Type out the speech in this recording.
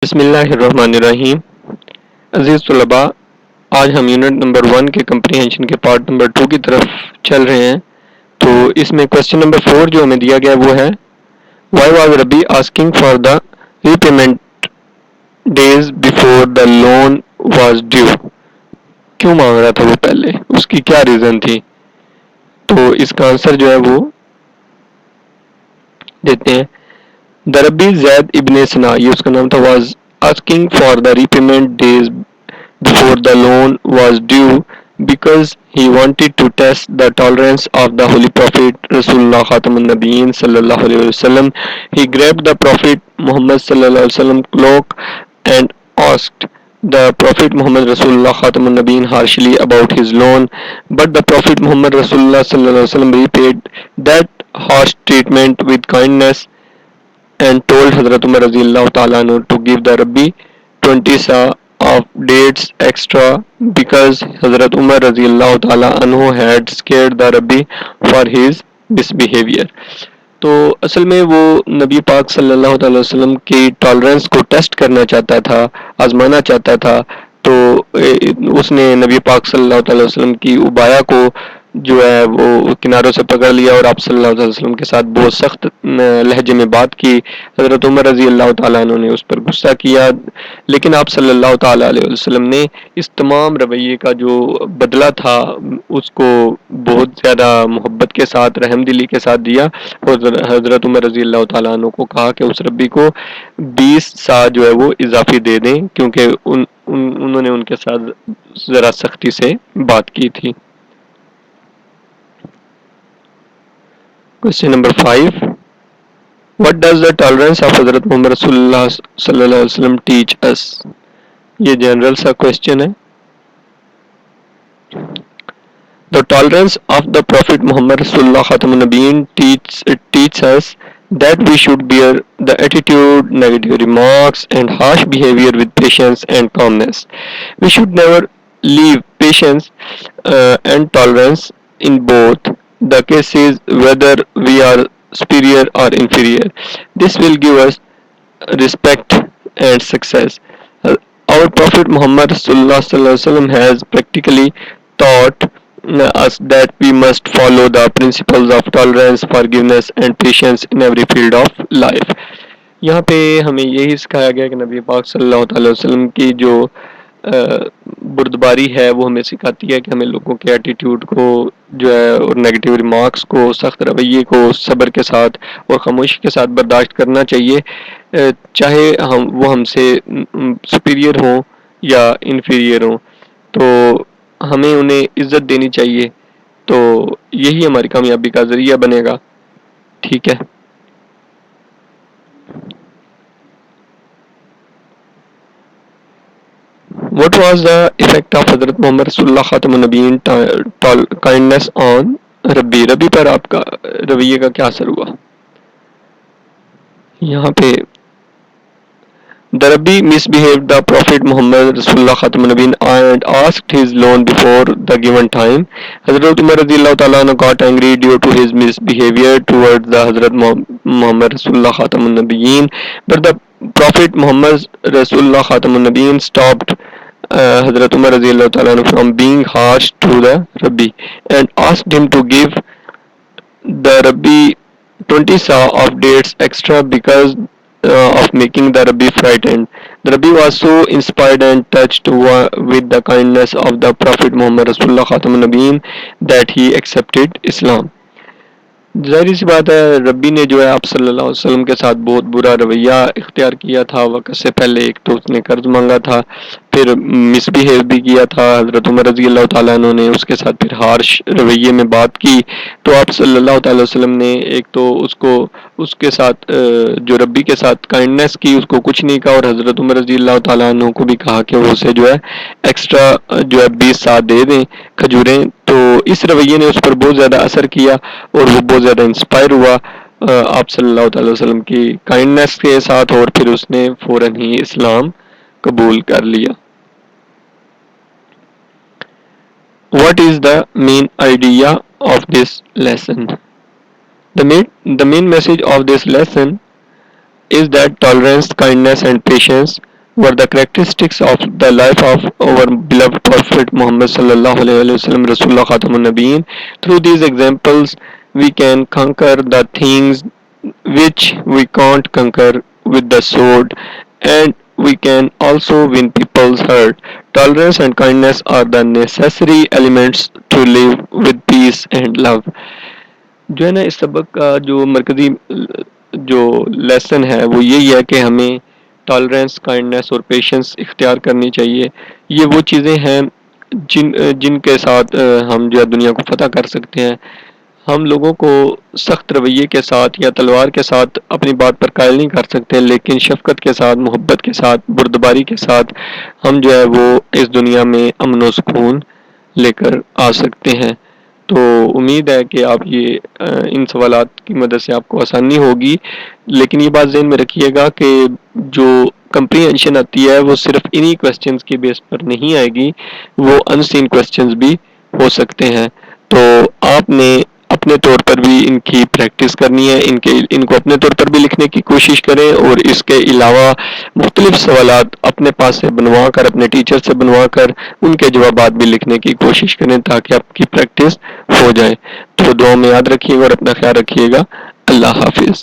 बिस्मिल्लाहिर्रहमानिर्रहीम। अज़ीज़ तलबा, आज हम यूनिट नंबर 1 के कंप्रीहेंशन के पार्ट नंबर 2 की तरफ चल रहे हैं। तो इसमें क्वेश्चन नंबर 4 जो हमें दिया गया वो है, why was rabi asking for the repayment days before the loan was due. क्यों मांग रहा था वो पहले, उसकी क्या रीज़न थी? तो इसका आंसर जो है वो देते हैं। द रबी जैद इब्ने सना, ये उसका नाम था, was asking for the repayment days before the loan was due because he wanted to test the tolerance of the Holy Prophet Rasulullah Khatamun Nabiyyin sallallahu alaihi wasallam. He grabbed the Prophet Muhammad sallallahu alaihi wasallam cloak and asked the Prophet Muhammad Rasulullah Khatamun Nabiyyin harshly about his loan, but the Prophet Muhammad Rasulullah sallallahu alaihi wasallam repaid that harsh treatment with kindness and told Hazrat Umar radiyallahu ta'ala to give the Rabbi 20 sa of dates extra because Hazrat Umar radiyallahu ta'ala anhu had scared the Rabbi for his misbehavior. तो असल में वो नबी पाक सल्लल्लाहु अलैहि वसल्लम की tolerance को टेस्ट करना चाहता था, आजमाना चाहता था। तो उसने नबी पाक सल्लल्लाहु अलैहि वसल्लम की उबाया को जो है वो किनारों से पकड़ लिया और आप सल्लल्लाहु अलैहि वसल्लम के साथ बहुत सख्त लहजे में बात की। हज़रत उमर रज़ी अल्लाह ताला अन्हु ने उस पर गुस्सा किया, लेकिन आप सल्लल्लाहु ताला अलैहि वसल्लम ने इस तमाम रवैये का जो बदला था उसको बहुत ज़्यादा मोहब्बत के साथ, रहमदिली के साथ दिया और हज़रत उमर रज़ी अल्लाह ताला अन्हु को कहा कि उस रब्बी को 20 सा जो है वो इजाफी दे दें, क्योंकि उन्होंने उनके साथ ज़रा सख्ती से बात की थी। Question number 5. What does the tolerance of Hazrat Muhammad Rasulullah sallallahu alaihi wasallam teach us? ये जनरल सा क्वेश्चन है। The tolerance of the Prophet Muhammad Rasulullah Khatamun Nabiyyin teaches us that we should bear the attitude, negative remarks, and harsh behavior with patience and calmness. We should never leave patience and tolerance in both the cases, whether we are superior or inferior. This will give us respect and success. Our Prophet Muhammad Sallallahu has practically taught us that we must follow the principles of tolerance, forgiveness and patience in every field of life. यहाँ पे हमें यही सिखाया गया कि नबी पाक सल्लल्लाहु अलैहि वसल्लम की जो बुर्दबारी है वो हमें सिखाती है कि हमें लोगों के एटीट्यूड को जो है और नेगेटिव रिमार्क्स को, सख्त रवैये को सब्र के साथ और ख़ामोशी के साथ बर्दाश्त करना चाहिए, चाहे वो हमसे सुपीरियर हों या इन्फीरियर हों। तो हमें उन्हें इज़्ज़त देनी चाहिए, तो यही हमारी कामयाबी का ज़रिया बनेगा। ठीक है। What was the effect of Hazrat Muhammad Rasulullah Khatamun Nabiyyin kindness on रबी? रबी पर आपका रवैये का क्या असर हुआ? यहाँ पे The Rabbi misbehaved the Prophet Muhammad Rasulullah Khatamun Nabiyyin and asked his loan before the given time. Hazrat Umar radiyallahu ta'ala got angry due to his misbehavior towards the Hazrat Muhammad Rasulullah Khatamun Nabiyyin, but the Prophet Muhammad Rasulullah Khatamun Nabiyyin stopped Hazrat Umar radiyallahu ta'ala from being harsh to the Rabbi and asked him to give the Rabbi 20 sa of dates extra because of making the Rabbi frightened. The Rabbi was so inspired and touched with the kindness of the Prophet Muhammad Rasulullah Khatamun Nabiyyin that he accepted Islam. ज़ाहिर सी बात है, रब्बी ने जो है आप सल्लल्लाहु अलैहि वसल्लम के साथ बहुत बुरा रवैया इख्तियार किया था। वक़्त से पहले एक तो उसने कर्ज मांगा था, फिर मिसबिहेव भी किया था। हज़रत उमर रज़ी अल्लाह ताला अन्हु ने उसके साथ फिर हार्श रवैये में बात की। तो आप सल्लल्लाहु अलैहि वसल्लम ने एक तो उसको उसके साथ जो रब्बी के साथ काइंडनेस की, उसको कुछ नहीं कहा और हज़रत उमर रज़ी अल्लाह ताला अन्हु को भी कहा कि वो उसे जो है एक्स्ट्रा जो है 20 साथ दे दें खजूरें। तो इस रवैये ने उस पर बहुत ज़्यादा असर किया और वो बहुत ज़्यादा इंस्पायर हुआ आप सल्लल्लाहु अलैहि वसल्लम की काइंडनेस के साथ और फिर उसने फ़ौरन ही इस्लाम कबूल कर लिया। What is the main idea of this lesson? The main message of this lesson is that tolerance, kindness and patience were the characteristics of the life of our beloved Prophet Muhammad sallallahu alaihi wasallam, Rasulullah Khatamun Nabiyyin. Through these examples, we can conquer the things which we can't conquer with the sword, and we can also win people's heart. Tolerance and kindness are the necessary elements to live with peace and love. जो है ना इस सबक का जो मरकज़ी जो lesson है वो यही है कि हमें टॉलरेंस काइंडनेस और पेशेंस इख्तियार करनी चाहिए। ये वो चीज़ें हैं जिनके साथ हम जो है दुनिया को फ़तह कर सकते हैं। हम लोगों को सख्त रवैये के साथ या तलवार के साथ अपनी बात पर कायल नहीं कर सकते, लेकिन शफ़क़त के साथ, मोहब्बत के साथ, बुर्दबारी के साथ हम जो है वो इस दुनिया में अमन व सुकून लेकर आ सकते हैं। तो उम्मीद है कि आप ये इन सवालात की मदद से आपको आसानी होगी, लेकिन ये बात ज़हन में रखिएगा कि जो कंप्रीहेंशन आती है वो सिर्फ इन्हीं क्वेश्चंस के बेस पर नहीं आएगी, वो अनसीन क्वेश्चंस भी हो सकते हैं। तो आपने अपने तौर पर भी इनकी प्रैक्टिस करनी है, इनको अपने तौर पर भी लिखने की कोशिश करें और इसके अलावा मुख्तलिफ सवालात अपने पास से बनवा कर, अपने टीचर से बनवा कर उनके जवाबात भी लिखने की कोशिश करें ताकि आपकी प्रैक्टिस हो जाए। तो दुआ में याद रखिएगा और अपना ख्याल रखिएगा। अल्लाह हाफिज़।